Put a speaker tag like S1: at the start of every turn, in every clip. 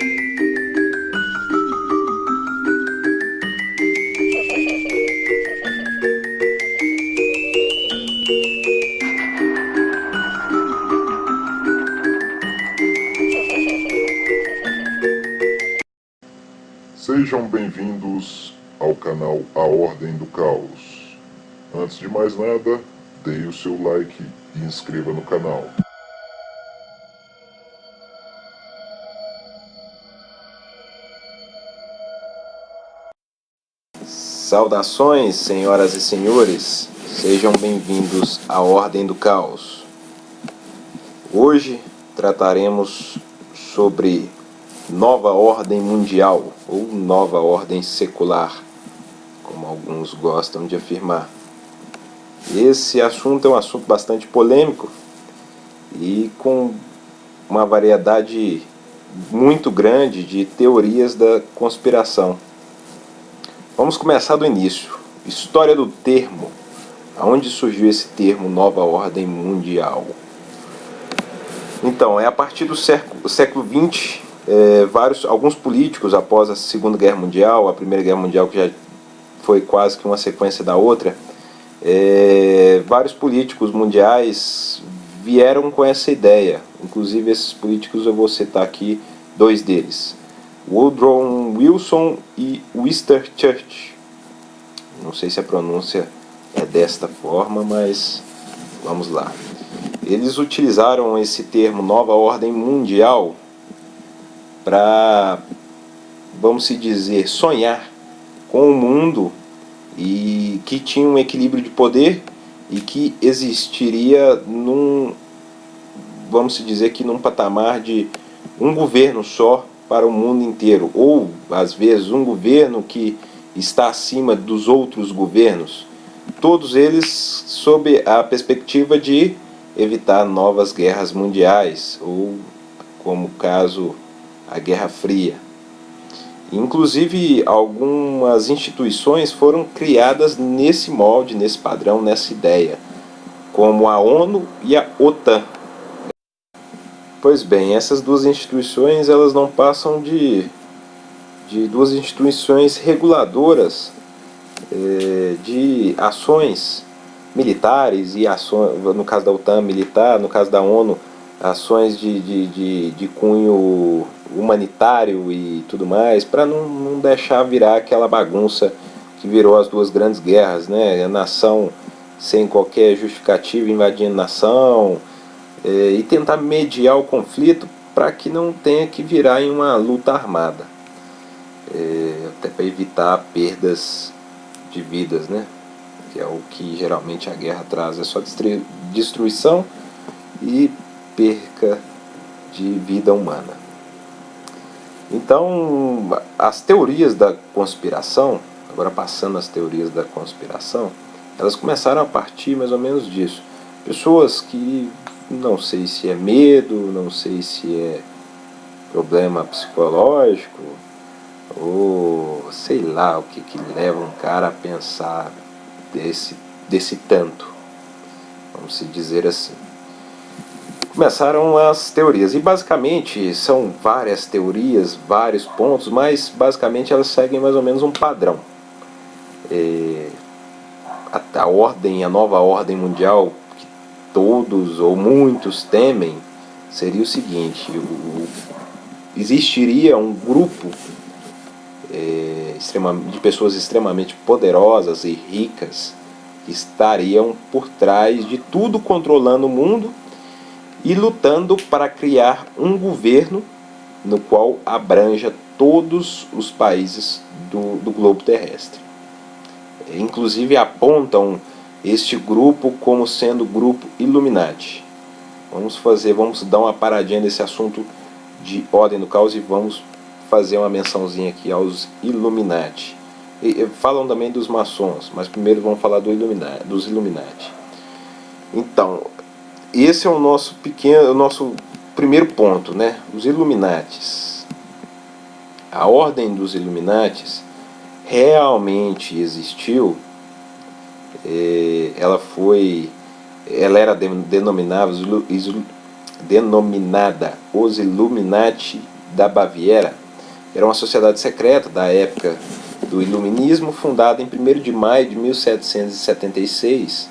S1: Sejam bem-vindos ao canal A Ordem do Caos. Antes de mais nada, dê o seu like e inscreva no canal.
S2: Saudações, senhoras e senhores, sejam bem-vindos à Ordem do Caos. Hoje trataremos sobre nova ordem mundial ou nova ordem secular, como alguns gostam de afirmar. Esse assunto é um assunto bastante polêmico e com uma variedade muito grande de teorias da conspiração. Vamos começar do início. História do termo. Aonde surgiu esse termo nova ordem mundial? Então, é a partir do século XX, alguns políticos, após a Segunda Guerra Mundial, a Primeira Guerra Mundial, que já foi quase que uma sequência da outra, vários políticos mundiais vieram com essa ideia. Inclusive, esses políticos eu vou citar aqui dois deles: Woodrow Wilson e Winston Churchill. Não sei se a pronúncia é desta forma, mas vamos lá. Eles utilizaram esse termo nova ordem mundial para, vamos se dizer, sonhar com um mundo e que tinha um equilíbrio de poder e que existiria vamos se dizer que num patamar de um governo só para o mundo inteiro, ou às vezes um governo que está acima dos outros governos, todos eles sob a perspectiva de evitar novas guerras mundiais, ou como o caso a Guerra Fria. Inclusive algumas instituições foram criadas nesse molde, nesse padrão, nessa ideia, como a ONU e a OTAN. Pois bem, essas duas instituições elas não passam de duas instituições reguladoras de ações militares e ações, no caso da OTAN militar, no caso da ONU, ações de cunho humanitário e tudo mais, para não deixar virar aquela bagunça que virou as duas grandes guerras, né? A nação sem qualquer justificativa invadindo nação, e tentar mediar o conflito para que não tenha que virar em uma luta armada, até para evitar perdas de vidas, né? Que é o que geralmente a guerra traz, é só destruição e perca de vida humana. Então, as teorias da conspiração, agora passando às teorias da conspiração, elas começaram a partir mais ou menos disso. Pessoas que não sei se é medo, não sei se é problema psicológico, ou sei lá o que leva um cara a pensar desse tanto, vamos se dizer assim. Começaram as teorias, e basicamente são várias teorias, vários pontos, mas basicamente elas seguem mais ou menos um padrão. A nova ordem mundial que todos ou muitos temem seria o seguinte: existiria um grupo de pessoas extremamente poderosas e ricas que estariam por trás de tudo, controlando o mundo e lutando para criar um governo no qual abranja todos os países do globo terrestre. Inclusive apontam este grupo como sendo o grupo Illuminati. Vamos dar uma paradinha nesse assunto de ordem do caos e vamos fazer uma mençãozinha aqui aos Illuminati. Falam também dos maçons, mas primeiro vamos falar dos Illuminati. Então, esse é o nosso primeiro ponto, né? Os Illuminatis. A ordem dos Illuminatis realmente existiu. Ela era denominada os Illuminati da Baviera era uma sociedade secreta da época do Iluminismo, fundada em 1º de maio de 1776.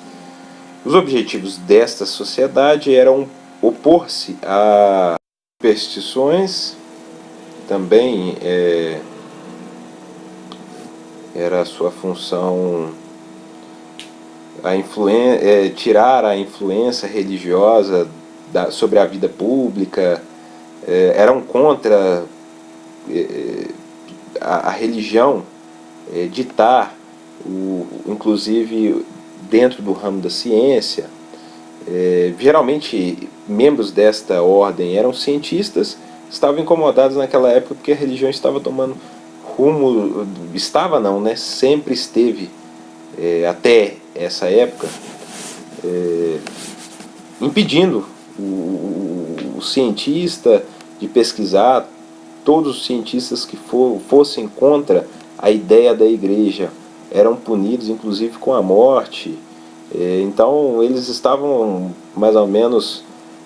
S2: Os objetivos desta sociedade eram opor-se a superstições, também era a sua função tirar a influência religiosa sobre a vida pública, eram contra a religião ditar, inclusive dentro do ramo da ciência. Geralmente membros desta ordem eram cientistas, estavam incomodados naquela época porque a religião estava tomando rumo, sempre esteve, até essa época, impedindo o cientista de pesquisar. Todos os cientistas que fossem contra a ideia da igreja eram punidos, inclusive com a morte. Então eles estavam mais ou menos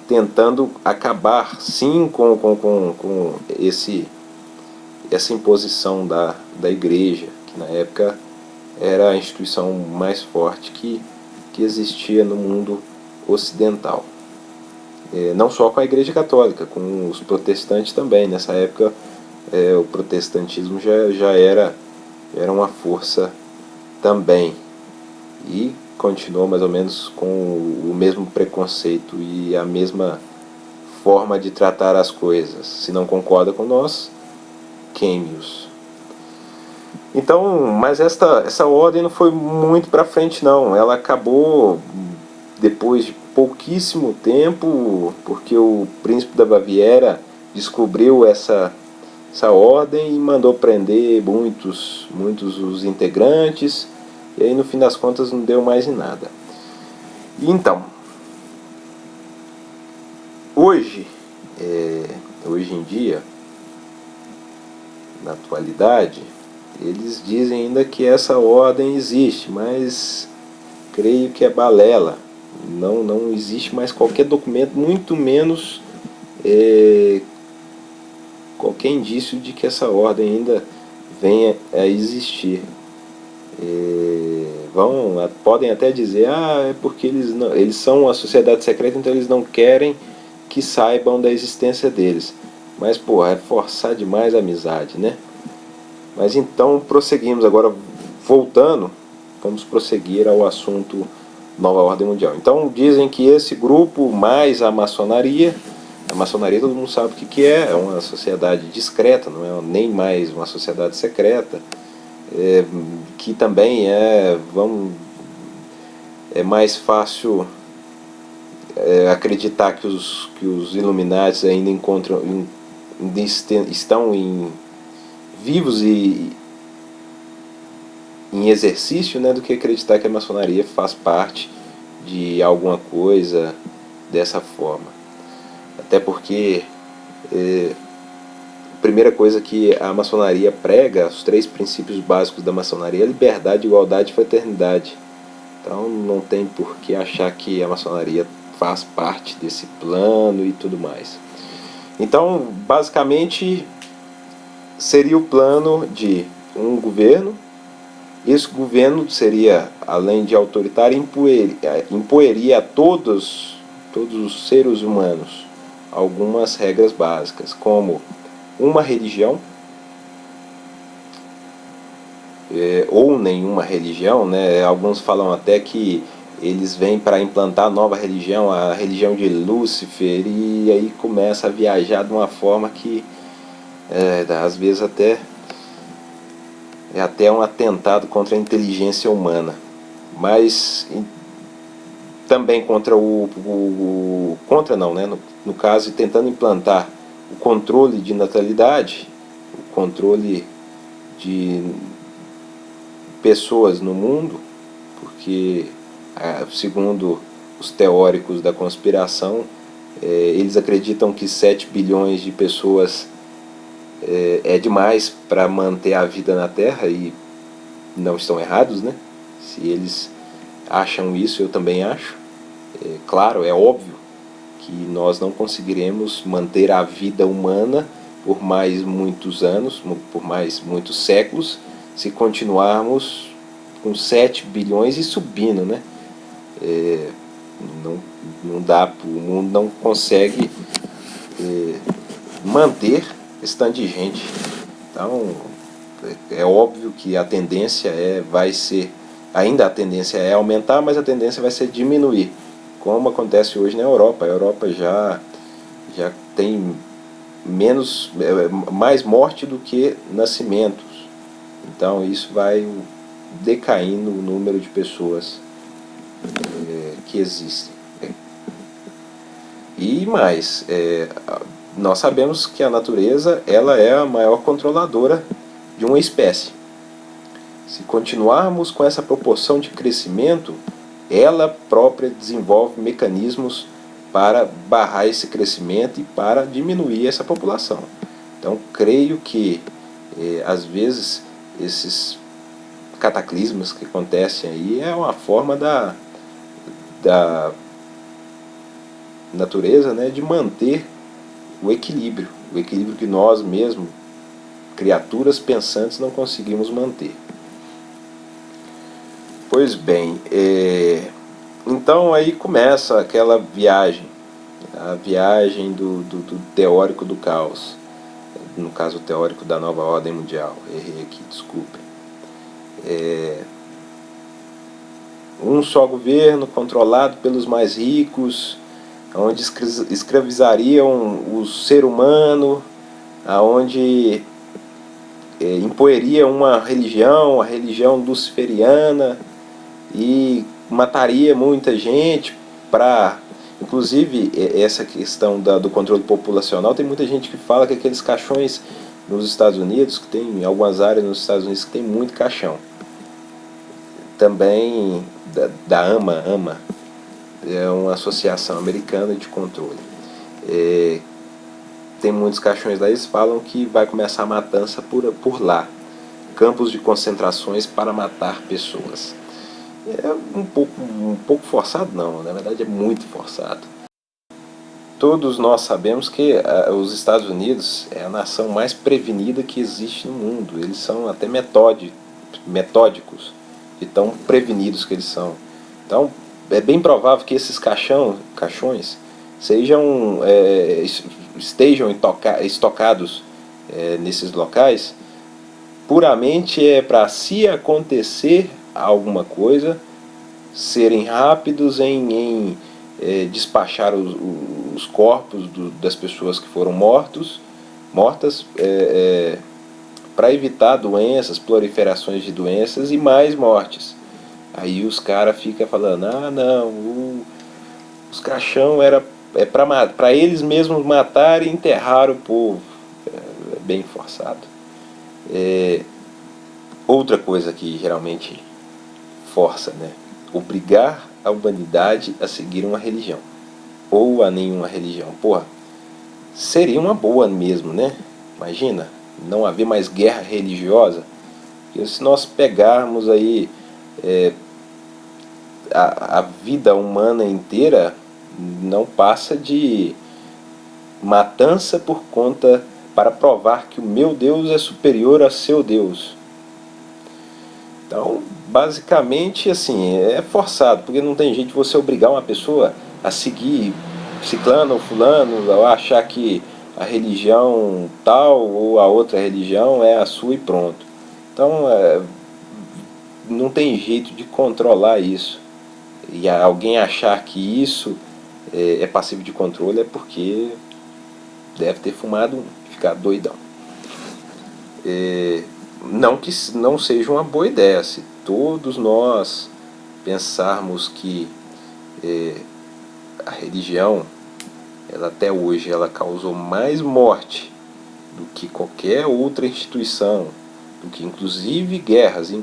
S2: tentando acabar sim com essa imposição da igreja, que na época era a instituição mais forte que existia no mundo ocidental. Não só com a igreja católica, com os protestantes também. Nessa época o protestantismo já era uma força também, e continuou mais ou menos com o mesmo preconceito e a mesma forma de tratar as coisas. Se não concorda com nós, queime-os. Então, mas essa ordem não foi muito para frente não. Ela acabou depois de pouquíssimo tempo, porque o príncipe da Baviera descobriu essa ordem e mandou prender muitos os integrantes, e aí no fim das contas não deu mais em nada. Então, hoje em dia, na atualidade, eles dizem ainda que essa ordem existe, mas creio que é balela. Não existe mais qualquer documento, muito menos qualquer indício de que essa ordem ainda venha a existir. Podem até dizer, é porque eles são uma sociedade secreta, então eles não querem que saibam da existência deles. Mas, é forçar demais a amizade, né? Mas então, prosseguimos agora, voltando, vamos prosseguir ao assunto Nova Ordem Mundial. Então, dizem que esse grupo, mais a maçonaria todo mundo sabe o que é uma sociedade discreta, não é nem mais uma sociedade secreta, que também é mais fácil acreditar que os Illuminati ainda estão vivos e em exercício, né, do que acreditar que a maçonaria faz parte de alguma coisa dessa forma. Até porque a primeira coisa que a maçonaria prega, os 3 princípios básicos da maçonaria, é liberdade, igualdade e fraternidade. Então não tem por que achar que a maçonaria faz parte desse plano e tudo mais. Então, basicamente, seria o plano de um governo. Esse governo seria, além de autoritário, impoeria a todos os seres humanos algumas regras básicas, como uma religião, ou nenhuma religião, né? Alguns falam até que eles vêm para implantar a nova religião, a religião de Lúcifer, e aí começa a viajar de uma forma que às vezes é até um atentado contra a inteligência humana, mas também contra no caso, tentando implantar o controle de natalidade, o controle de pessoas no mundo, porque segundo os teóricos da conspiração, eles acreditam que 7 bilhões de pessoas é demais para manter a vida na Terra, e não estão errados, né? Se eles acham isso, eu também acho. Claro, é óbvio que nós não conseguiremos manter a vida humana por mais muitos anos, por mais muitos séculos, se continuarmos com 7 bilhões e subindo, né? Não, não dá, o mundo não consegue manter esse tanto de gente. Então, é óbvio que a tendência vai ser, ainda a tendência é aumentar, mas a tendência vai ser diminuir, como acontece hoje na Europa. A Europa já tem mais morte do que nascimentos. Então isso vai decaindo o número de pessoas que existem. E mais, nós sabemos que a natureza ela é a maior controladora de uma espécie. Se continuarmos com essa proporção de crescimento, ela própria desenvolve mecanismos para barrar esse crescimento e para diminuir essa população. Então, creio que, às vezes, esses cataclismos que acontecem aí é uma forma da natureza, né, de manter o equilíbrio que nós mesmos, criaturas pensantes, não conseguimos manter. Pois bem, então aí começa aquela viagem, a viagem do teórico do caos, no caso o teórico da nova ordem mundial, errei aqui, desculpem. Um só governo controlado pelos mais ricos, onde escravizariam o ser humano, onde impoeria uma religião, a religião luciferiana, e mataria muita gente para... Inclusive, essa questão do controle populacional, tem muita gente que fala que aqueles caixões nos Estados Unidos, que tem algumas áreas nos Estados Unidos que tem muito caixão. Também da AMA, é uma associação americana de controle. Tem muitos caixões lá, eles falam que vai começar a matança por lá. Campos de concentrações para matar pessoas. É um pouco forçado, não, na verdade é muito forçado. Todos nós sabemos que os Estados Unidos é a nação mais prevenida que existe no mundo. Eles são até metódicos, de tão prevenidos que eles são. Então é bem provável que esses caixões estejam estocados nesses locais puramente para, se acontecer alguma coisa, serem rápidos em despachar os corpos das pessoas que foram mortas, para evitar doenças, proliferações de doenças e mais mortes. Aí os caras ficam falando, os caixão era para eles mesmos matar e enterrar o povo. É bem forçado. Outra coisa que geralmente força, né? Obrigar a humanidade a seguir uma religião, ou a nenhuma religião. Porra, seria uma boa mesmo, né? Imagina, não haver mais guerra religiosa. Porque se nós pegarmos aí a vida humana inteira, não passa de matança por conta, para provar que o meu Deus é superior a seu Deus. Então, basicamente, assim, é forçado, porque não tem jeito de você obrigar uma pessoa a seguir ciclano ou fulano, ou achar que a religião tal ou a outra religião é a sua e pronto. Então, não tem jeito de controlar isso. E alguém achar que isso é passível de controle é porque deve ter fumado ficar doidão. Não que não seja uma boa ideia, se todos nós pensarmos que a religião, ela até hoje, ela causou mais morte do que qualquer outra instituição, do que inclusive guerras, a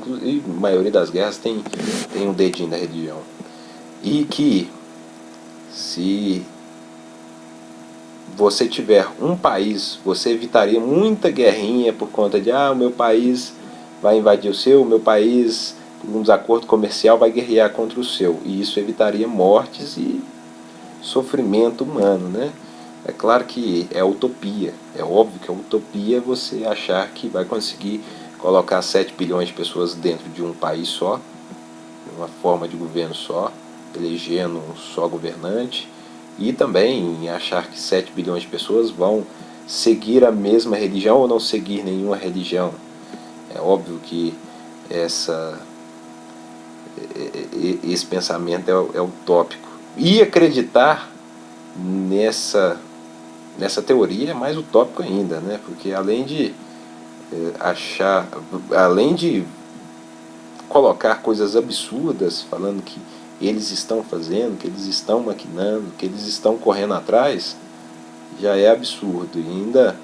S2: maioria das guerras tem um dedinho da religião. E que se você tiver um país, você evitaria muita guerrinha por conta de o meu país vai invadir o meu país, por um desacordo comercial, vai guerrear contra o seu. E isso evitaria mortes e sofrimento humano, né? É claro que é utopia, é óbvio que é utopia você achar que vai conseguir colocar 7 bilhões de pessoas dentro de um país só, uma forma de governo só, elegendo um só governante, e também achar que 7 bilhões de pessoas vão seguir a mesma religião ou não seguir nenhuma religião. É óbvio que essa, esse pensamento é utópico. E acreditar nessa teoria é mais utópico ainda, né? Porque além de além de colocar coisas absurdas, falando que eles estão fazendo, que eles estão maquinando, que eles estão correndo atrás, já é absurdo. E ainda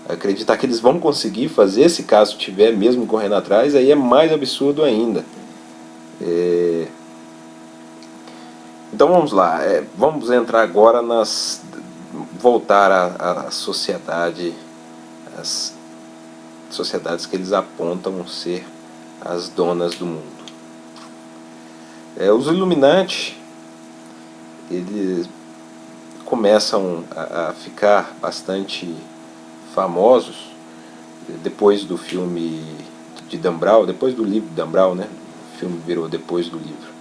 S2: acreditar que eles vão conseguir fazer, se caso tiver mesmo correndo atrás, aí é mais absurdo ainda. Então vamos lá, vamos entrar agora voltar à sociedade, as sociedades que eles apontam ser as donas do mundo. Os Illuminati, eles começam a ficar bastante famosos depois do filme de Dan Brown, depois do livro de Dan Brown, né? O filme virou depois do livro,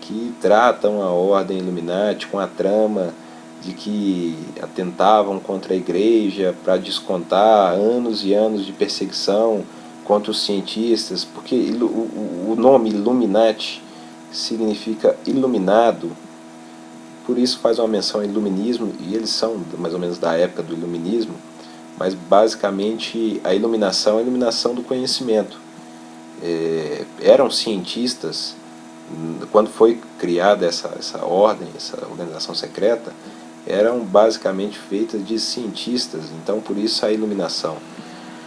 S2: que tratam a ordem Illuminati com a trama de que atentavam contra a igreja para descontar anos e anos de perseguição contra os cientistas, porque o nome Illuminati significa iluminado, por isso faz uma menção ao iluminismo, e eles são mais ou menos da época do iluminismo, mas basicamente a iluminação é a iluminação do conhecimento. Eram cientistas, quando foi criada essa ordem, essa organização secreta, eram basicamente feitas de cientistas, então por isso a iluminação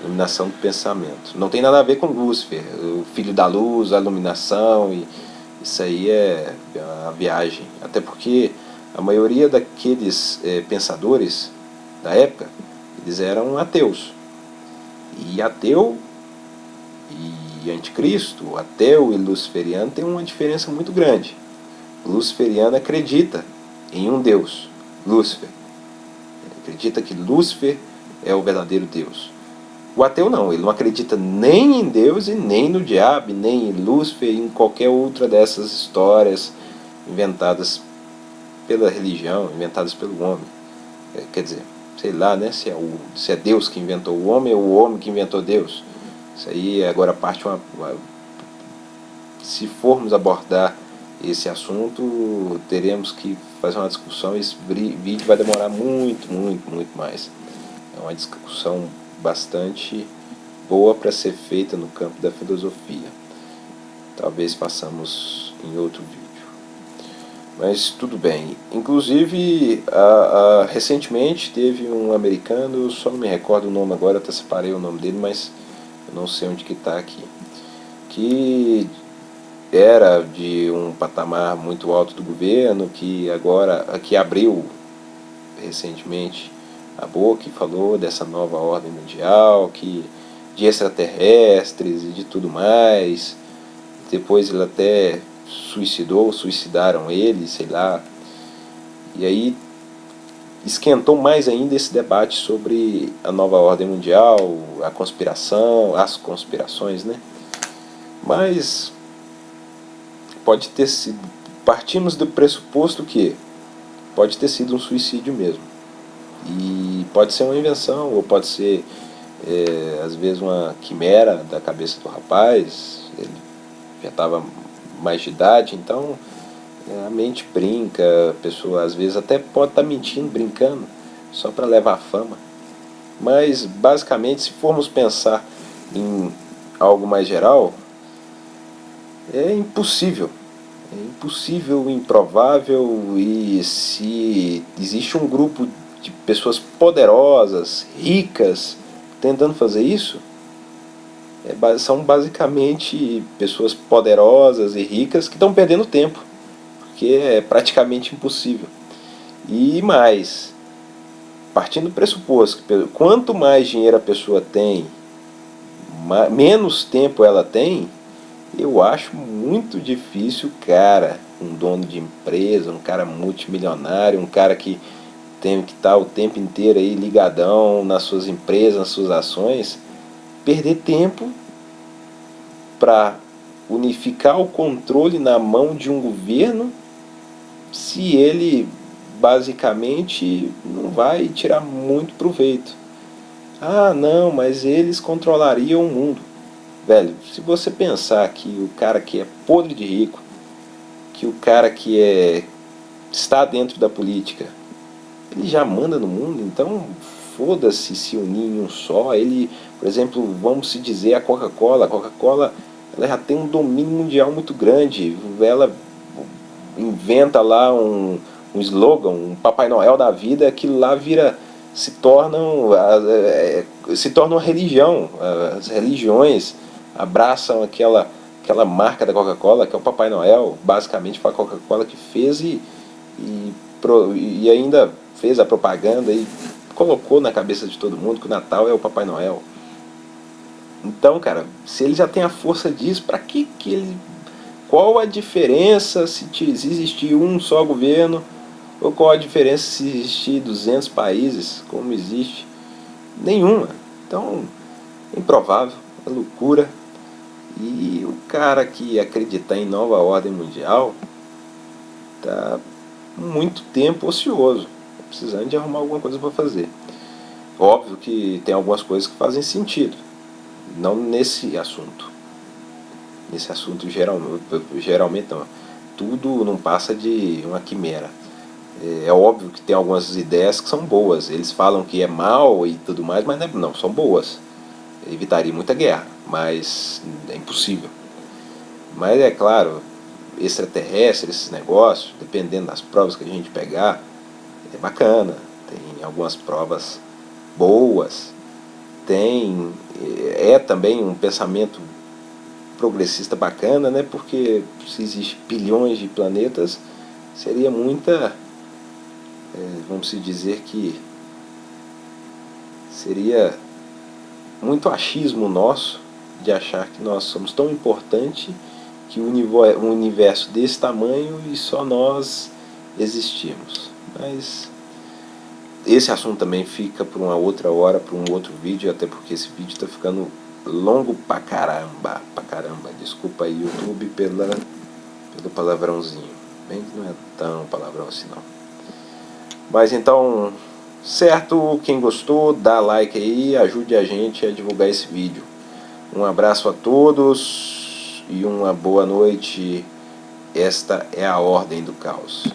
S2: do pensamento. Não tem nada a ver com Lúcifer, o filho da luz, a iluminação, e isso aí é a viagem. Até porque a maioria daqueles pensadores da época, eles eram ateus. E ateu e anticristo, ateu e luciferiano tem uma diferença muito grande. O luciferiano acredita em um Deus, Lúcifer. Ele acredita que Lúcifer é o verdadeiro Deus. O ateu não, ele não acredita nem em Deus e nem no diabo, nem em Lúcifer e em qualquer outra dessas histórias inventadas pela religião, inventadas pelo homem. Quer dizer, sei lá, né, se é Deus que inventou o homem ou o homem que inventou Deus. Isso aí agora parte se formos abordar esse assunto, teremos que fazer uma discussão, esse vídeo vai demorar muito, muito, muito mais. É uma discussão bastante boa para ser feita no campo da filosofia. Talvez façamos em outro vídeo. Mas tudo bem. Inclusive, recentemente teve um americano, eu só não me recordo o nome agora, até separei o nome dele, mas eu não sei onde que está aqui, que era de um patamar muito alto do governo, que abriu recentemente a boca e falou dessa nova ordem mundial, de extraterrestres e de tudo mais. Depois ele até suicidaram ele, sei lá. E aí esquentou mais ainda esse debate sobre a nova ordem mundial, a conspiração, as conspirações, né? Mas pode ter sido, partimos do pressuposto que pode ter sido um suicídio mesmo. E pode ser uma invenção, ou pode ser, às vezes, uma quimera da cabeça do rapaz. Ele já estava mais de idade, então a mente brinca, a pessoa às vezes até pode estar mentindo, brincando, só para levar fama. Mas, basicamente, se formos pensar em algo mais geral, é impossível. É impossível, improvável, e se existe um grupo de pessoas poderosas, ricas, tentando fazer isso, são basicamente pessoas poderosas e ricas que estão perdendo tempo, porque é praticamente impossível. E mais, partindo do pressuposto que quanto mais dinheiro a pessoa tem, menos tempo ela tem, eu acho muito difícil, cara, um dono de empresa, um cara multimilionário, um cara que tem que estar o tempo inteiro aí ligadão nas suas empresas, nas suas ações, perder tempo para unificar o controle na mão de um governo, se ele basicamente não vai tirar muito proveito. Ah, não, mas eles controlariam o mundo. Velho, se você pensar que o cara que é podre de rico, que o cara que está dentro da política, ele já manda no mundo, então foda-se se unir em um só. Ele, por exemplo, vamos se dizer a Coca-Cola, ela já tem um domínio mundial muito grande. Ela inventa lá um slogan, um Papai Noel da vida, aquilo lá se torna uma religião. As religiões abraçam aquela marca da Coca-Cola, que é o Papai Noel. Basicamente foi a Coca-Cola que fez e ainda fez a propaganda e colocou na cabeça de todo mundo que o Natal é o Papai Noel. Então, cara, se ele já tem a força disso, pra que ele... Qual a diferença se existir um só governo, ou qual a diferença se existir 200 países, como existe? Nenhuma. Então, é improvável, é loucura. E o cara que acreditar em nova ordem mundial tá muito tempo ocioso, precisando de arrumar alguma coisa para fazer. Óbvio que tem algumas coisas que fazem sentido, não nesse assunto. Nesse assunto geralmente não. Tudo não passa de uma quimera. É óbvio que tem algumas ideias que são boas. Eles falam que é mal e tudo mais, mas não, são boas. Evitaria muita guerra, mas é impossível. Mas é claro, extraterrestre, esses negócios, dependendo das provas que a gente pegar, é bacana. Tem algumas provas boas. É também um pensamento progressista bacana, né? Porque se existe bilhões de planetas, seria muita, vamos dizer que seria muito achismo nosso de achar que nós somos tão importantes que um universo desse tamanho e só nós existimos. Mas esse assunto também fica para uma outra hora, para um outro vídeo, até porque esse vídeo está ficando longo pra caramba, desculpa aí YouTube pelo palavrãozinho, bem que não é tão palavrão assim não. Mas então, certo, quem gostou, dá like aí, ajude a gente a divulgar esse vídeo. Um abraço a todos e uma boa noite. Esta é a Ordem do Caos.